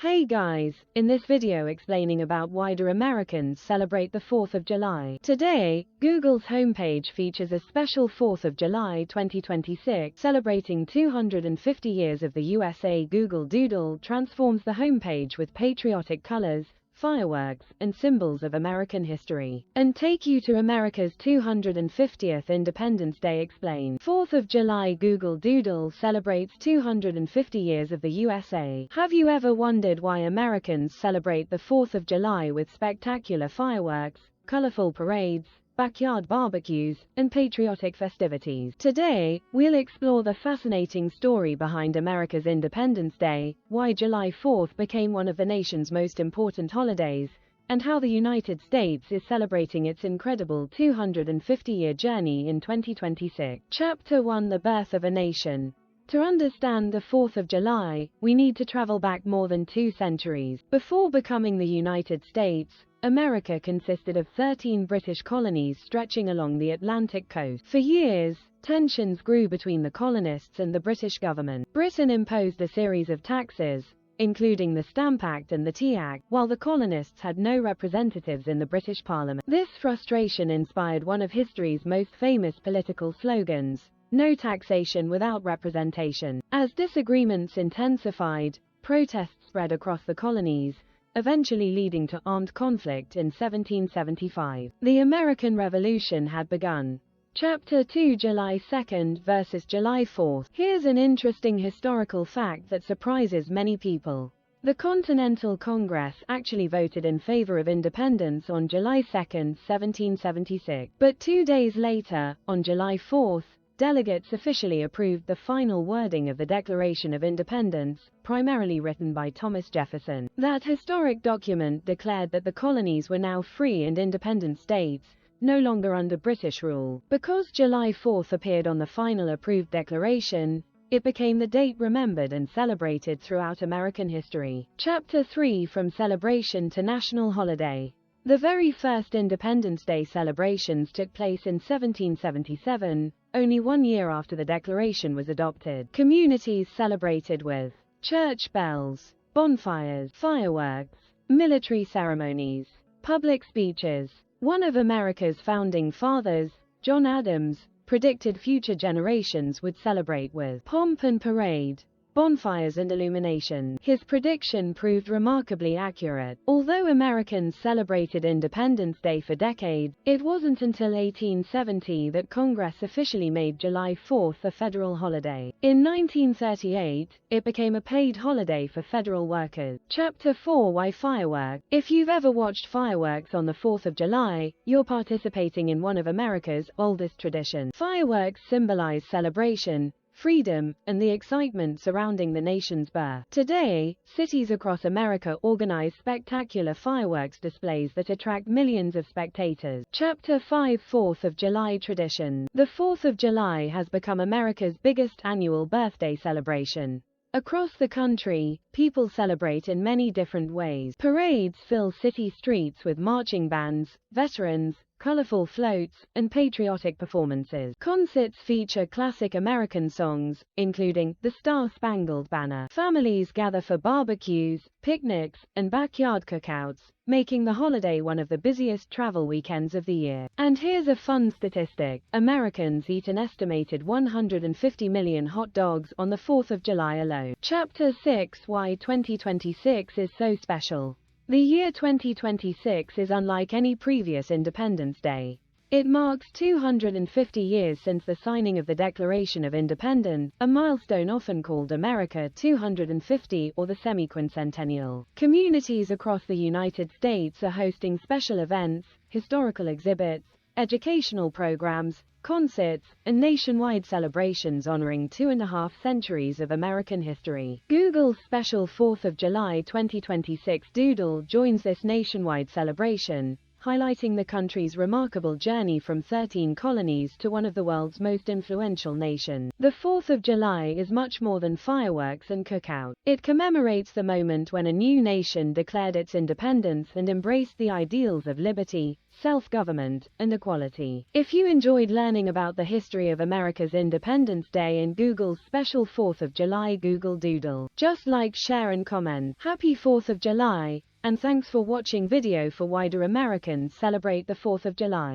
Hey guys, in this video explaining about why do Americans celebrate the 4th of July. Today, Google's homepage features a special 4th of July 2026 celebrating 250 years of the USA. Google Doodle transforms the homepage with patriotic colors, fireworks, and symbols of American history, and take you to America's 250th Independence Day. Explain. 4th of July. Google Doodle celebrates 250 years of the USA. Have you ever wondered why Americans celebrate the 4th of July with spectacular fireworks, colorful parades, backyard barbecues, and patriotic festivities? Today, we'll explore the fascinating story behind America's Independence Day, why July 4th became one of the nation's most important holidays, and how the United States is celebrating its incredible 250-year journey in 2026. Chapter 1: The Birth of a Nation. To understand the 4th of July, we need to travel back more than 2 centuries. Before becoming the United States, America consisted of 13 British colonies stretching along the Atlantic coast. For years, tensions grew between the colonists and the British government. Britain imposed a series of taxes, including the Stamp Act and the Tea Act, while the colonists had no representatives in the British Parliament. This frustration inspired one of history's most famous political slogans: "No taxation without representation." As disagreements intensified, protests spread across the colonies, eventually leading to armed conflict in 1775. The American Revolution had begun. Chapter 2: July 2nd versus July 4th. Here's an interesting historical fact that surprises many people. The Continental Congress actually voted in favor of independence on July 2nd, 1776. But 2 days later, on July 4th, delegates officially approved the final wording of the Declaration of Independence, primarily written by Thomas Jefferson. That historic document declared that the colonies were now free and independent states, no longer under British rule. Because July 4th appeared on the final approved declaration, it became the date remembered and celebrated throughout American history. Chapter 3: From Celebration to National Holiday. The very first Independence Day celebrations took place in 1777, only 1 year after the Declaration was adopted. Communities celebrated with church bells, bonfires, fireworks, military ceremonies, public speeches. One of America's founding fathers, John Adams, predicted future generations would celebrate with pomp and parade, bonfires and illumination. His prediction proved remarkably accurate. Although Americans celebrated Independence Day for decades, it wasn't until 1870 that Congress officially made July 4th a federal holiday. In 1938, it became a paid holiday for federal workers. Chapter 4: Why Fireworks. If you've ever watched fireworks on the 4th of July, you're participating in one of America's oldest traditions. Fireworks symbolize celebration, freedom, and the excitement surrounding the nation's birth. Today, cities across America organize spectacular fireworks displays that attract millions of spectators. Chapter 5: 4th of July Tradition. The 4th of July has become America's biggest annual birthday celebration. Across the country, people celebrate in many different ways. Parades fill city streets with marching bands, veterans, colorful floats, and patriotic performances. Concerts feature classic American songs, including "The Star-Spangled Banner." Families gather for barbecues, picnics, and backyard cookouts, making the holiday one of the busiest travel weekends of the year. And here's a fun statistic: Americans eat an estimated 150 million hot dogs on the 4th of July alone. Chapter 6: Why 2026 is so special. The year 2026 is unlike any previous Independence Day. It marks 250 years since the signing of the Declaration of Independence, a milestone often called America 250 or the semi-quincentennial. Communities across the United States are hosting special events, historical exhibits, educational programs, concerts, and nationwide celebrations honoring 2.5 centuries of American history. Google's special 4th of July 2026 Doodle joins this nationwide celebration, highlighting the country's remarkable journey from 13 colonies to one of the world's most influential nations. The 4th of July is much more than fireworks and cookouts. It commemorates the moment when a new nation declared its independence and embraced the ideals of liberty, self-government, and equality. If you enjoyed learning about the history of America's Independence Day in Google's special 4th of July Google Doodle, just like, share and comment. Happy 4th of July, and thanks for watching video for Why Do Americans Celebrate the 4th of July.